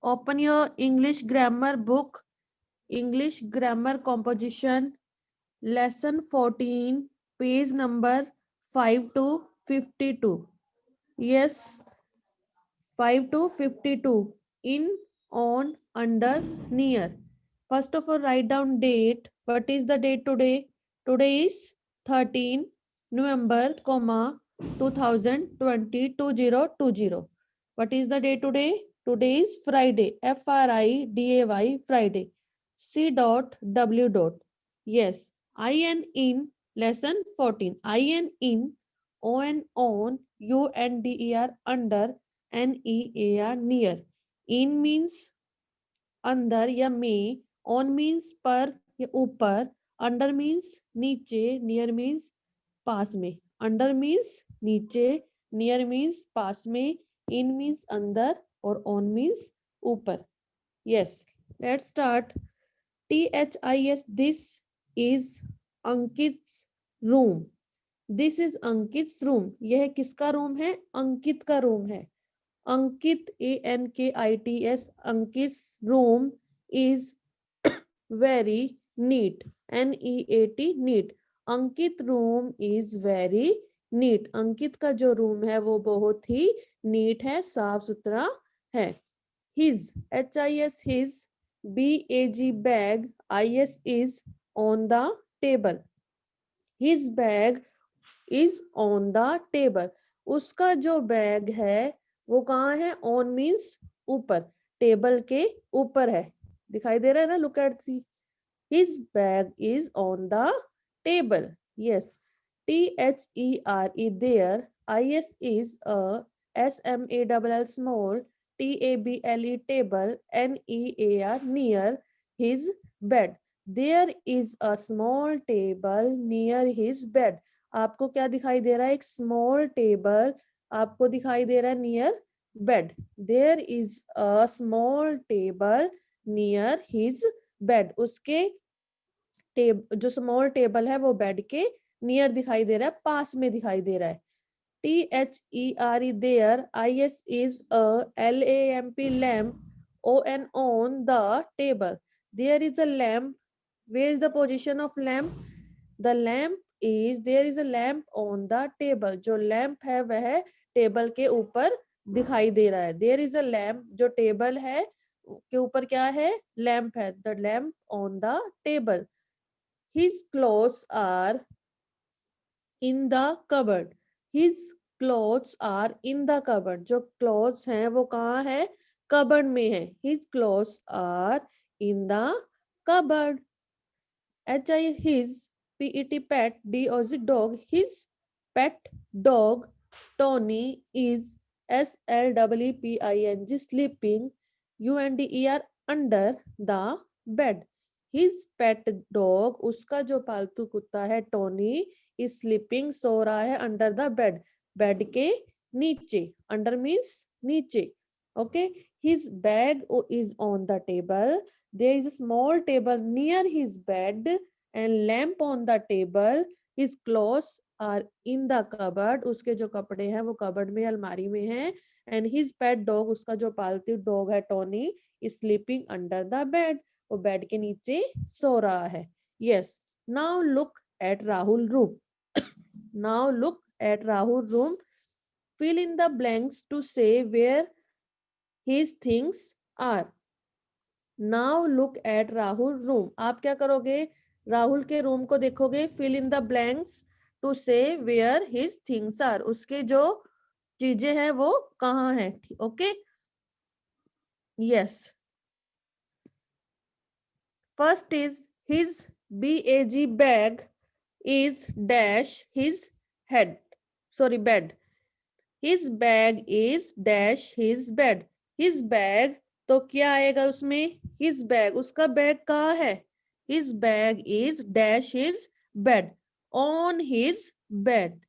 Open your English grammar book, English grammar composition, lesson 14, page number 5 to 52. Yes, 5 to 52. In, on, under, near. First of all, write down date. What is the date today? Today is 13 November, 2020, 2020. What is the day today? Today is Friday, Friday, Friday. C dot W dot. Yes, IN in lesson 14. IN in, on, UNDER under, NEAR near. In means अंदर या में, on means पर या ऊपर, under means नीचे, near means पास में. Under means नीचे, near means पास में, in means अंदर और on means ऊपर. Yes, let's start. THIS, this is Ankit's room. This is Ankit's room. यह किसका रूम है? अंकित का रूम है. Ankit, ANKITS, Ankit's room is very neat. NEAT, neat. Ankit room is very neat. अंकित का जो रूम है वो बहुत ही नीट है, साफ सुथरा है. His, HIS, his, BAG, bag, IS is on the table. His bag is on the table. उसका जो बैग है वो कहाँ है? On means ऊपर, टेबल के ऊपर है. दिखाई दे रहा है ना? Look at see. His bag is on the table. Yes. THERE, there. IS is a, SMALL, small. TABLE, table. NEAR, near his bed. There is a small table near his bed. आपको क्या दिखाई दे रहा है? एक small table आपको दिखाई दे रहा है near bed. There is a small table near his bed. उसके जो स्मॉल टेबल है वो बेड के नियर दिखाई दे रहा है, पास में दिखाई दे रहा है. THERE, there. IS is a LAMP, lamp. on the table. There is a lamp. Where is the position of lamp? The lamp is, there is a lamp on the table. जो लैंप है वह table के ऊपर दिखाई दे रहा है. There is a lamp, जो टेबल है के ऊपर क्या है? लैंप है. The lamp on the table. His clothes are in the cupboard. His clothes are in the cupboard. जो clothes हैं वो कहाँ है? cupboard में है. His clothes are in the cupboard. HI, his, PET, pet, DOG, dog. His pet dog Tony is SLEEPING, sleeping, UNDER, under the bed. His pet dog, उसका जो पालतू कुत्ता है टोनी, is sleeping, सो रहा है, under the bed, बेड के नीचे. Under means नीचे. Okay. His bag is on the table. There is a small table near his bed and lamp on the table. His clothes are in the cupboard. उसके जो कपड़े हैं वो cupboard में, अलमारी में हैं. And his pet dog, उसका जो पालतू डॉग है Tony, is sleeping under the bed. वो बेड के नीचे सो रहा है. Yes. Now look at Rahul room. Now look at Rahul room. Fill in the blanks to say where his things are. Now look at Rahul room. आप क्या करोगे? राहुल के room को देखोगे. Fill in the blanks to say where his things are. उसके जो चीजें हैं वो कहाँ हैं. Okay. Yes. First is his bag, bag is dash his head. Sorry, bed. His bag is dash his bed. His bag, तो क्या आएगा उसमें? His bag, उसका बैग कहाँ है? His bag is dash his bed. On his bed.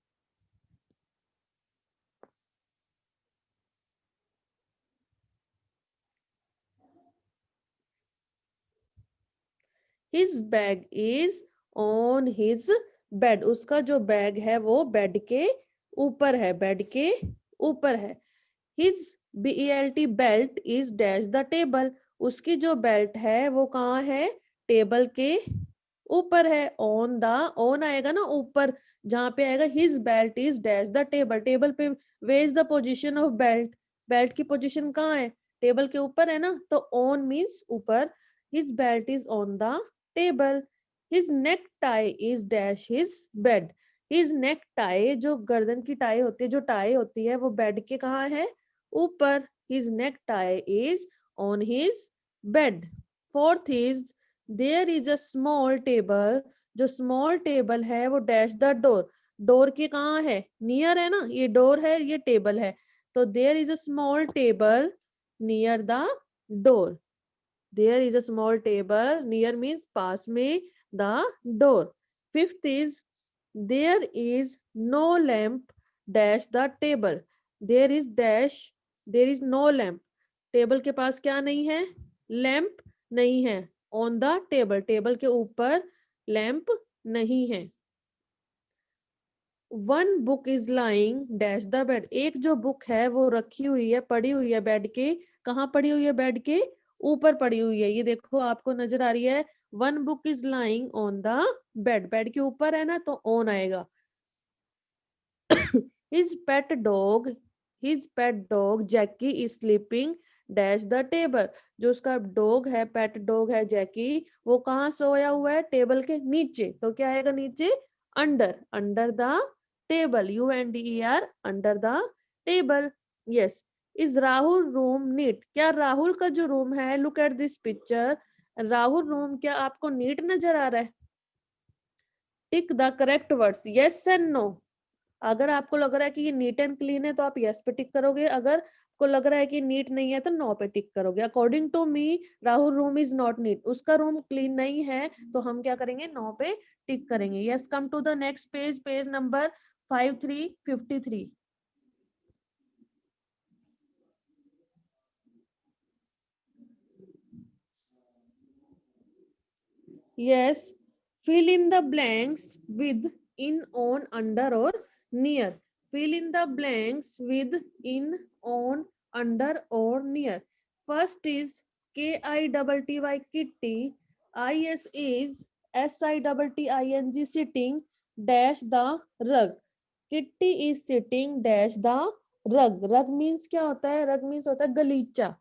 His bag is on his bed. उसका जो bag है वो बेड के ऊपर है, बेड के ऊपर है. His BELT belt is dash the table. उसकी जो बेल्ट है वो कहाँ है? टेबल के ऊपर है. ऑन द, ऑन आएगा ना ऊपर, जहां पे आएगा his belt is dash the table. Table पे where is the position of belt. Belt की पोजिशन कहाँ है? टेबल के ऊपर है ना, तो ऑन मीन्स ऊपर. His belt is on the table. His necktie is dash his bed. His necktie, जो गर्दन की टाई होती है, जो टाई होती है वो बेड के कहाँ है? ऊपर. His necktie is on his bed. Fourth is there is a small table. जो स्मॉल टेबल है वो डैश द डोर. डोर के कहाँ है? नियर है ना, ये डोर है, ये टेबल है, तो there is a small table near the door. There is a small table, near means पास में, the door. Fifth is there is no lamp dash the table. There is dash, there is no lamp. Table के पास क्या नहीं है? Lamp नहीं है. On the table, table के ऊपर लैम्प नहीं है. One book is lying dash the bed. एक जो बुक है वो रखी हुई है, पड़ी हुई है बेड के. कहाँ पड़ी हुई है? बेड के ऊपर पड़ी हुई है. ये देखो आपको नजर आ रही है. One book is lying on the bed. Bed के ऊपर है ना, तो ऑन आएगा. His pet dog, his pet dog Jackie is sleeping dash the table. जो उसका डॉग है, पेट डॉग है जैकी, वो कहाँ सोया हुआ है? टेबल के नीचे. तो क्या आएगा नीचे? Under. Under the table. UNDER, under the table. Yes. Is Rahul room neat. क्या राहुल का जो रूम है, look at this picture, Rahul room क्या आपको नीट नजर आ रहा है? Tick the correct words, yes and no. अगर आपको लग रहा है कि ये नीट एंड क्लीन है तो आप यस पे टिक करोगे. अगर आपको लग रहा है कि नीट नहीं है तो नो पे टिक करोगे. According to me Rahul room is not neat. उसका रूम क्लीन नहीं है, तो हम क्या करेंगे? नो पे टिक करेंगे. Yes. Come to the next page, page number 5353. Yes, fill in the blanks with in, on, under or near. Fill in the blanks with in, on, under or near. First is KITTY kitty. IS is SITTING sitting dash the rug. Kitty is sitting dash the rug. Rug means क्या होता है? Rug means होता है गलीचा.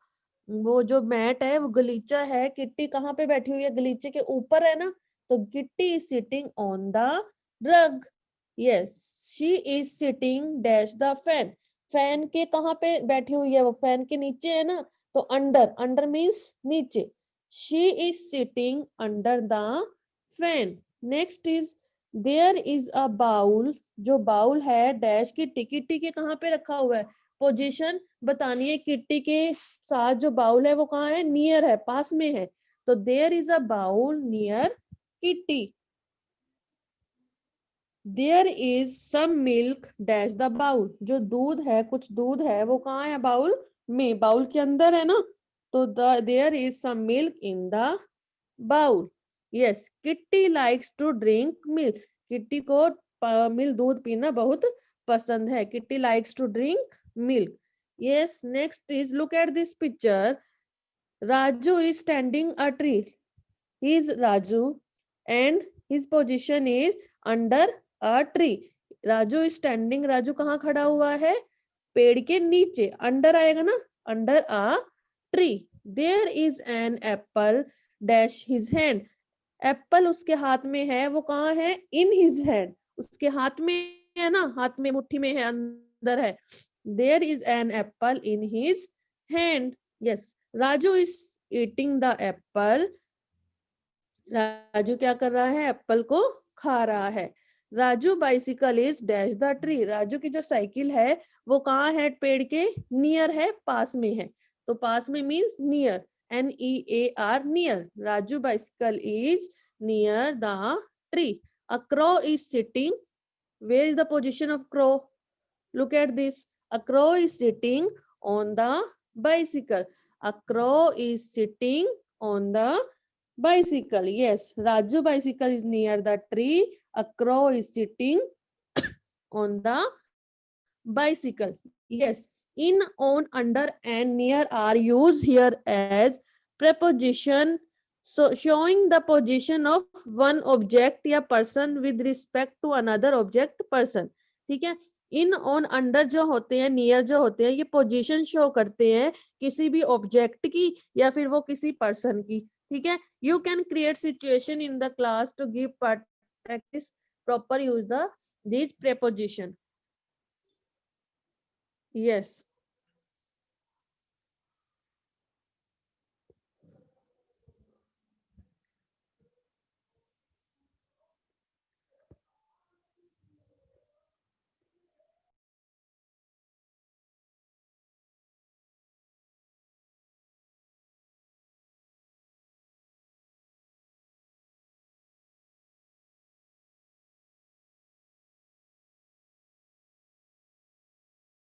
वो जो mat है वो गलीचा है. किट्टी कहाँ पे बैठी हुई है? गलीचे के ऊपर है ना, तो kitty is sitting on the rug. Yes. She is sitting dash the fan. Fan के कहाँ पे बैठी हुई है? वो फैन के नीचे है ना, तो अंडर. अंडर मीन्स नीचे. She is sitting under the fan. Next is there is a bowl. जो बाउल है डैश किट्टी. किट्टी के कहाँ पे रखा हुआ है? पोजीशन बतानी है. किट्टी के साथ जो बाउल है वो कहाँ है? नियर है, पास में है, तो there is a bowl near Kitty. There is some milk dash the bowl. जो दूध है, कुछ दूध है, वो कहाँ है? बाउल में. बाउल के अंदर है ना, तो there is some milk in the bowl. Yes. Kitty likes to drink milk. Kitty को मिल्क, दूध पीना बहुत पसंद है. Kitty likes to drink milk. Yes, next is look at this picture. Raju is standing a tree. He is Raju and his position is under a tree. Raju is standing. Raju कहाँ खड़ा हुआ है? पेड़ के नीचे. Under आएगा ना, under a tree. There is an apple dash his hand. Apple उसके हाथ में है, वो कहाँ है? इन हिज हैंड. उसके हाथ में है ना, हाथ में, मुट्ठी में है, अंदर है. There is an apple in his hand. Yes. Raju is eating the apple. Raju क्या कर रहा है? एप्पल को खा रहा है. Raju bicycle is dash the tree. राजू की जो साइकिल है वो कहाँ है? पेड़ के नियर है, पास में है, तो पास में means near. NEAR, near. Raju bicycle is near the tree. A crow is sitting. Where is the position of crow? Look at this. A crow is sitting on the bicycle. A crow is sitting on the bicycle. Yes, Raju bicycle is near the tree. A crow is sitting on the bicycle. Yes, In, on, under and near are used here as preposition, so showing the position of one object या person with respect to another object person. ठीक है, इन, on, under जो होते हैं, near जो होते हैं, ये पोजीशन शो करते हैं किसी भी ऑब्जेक्ट की या फिर वो किसी पर्सन की. ठीक है, you can create situation in the class to give practice proper use the these preposition. Yes.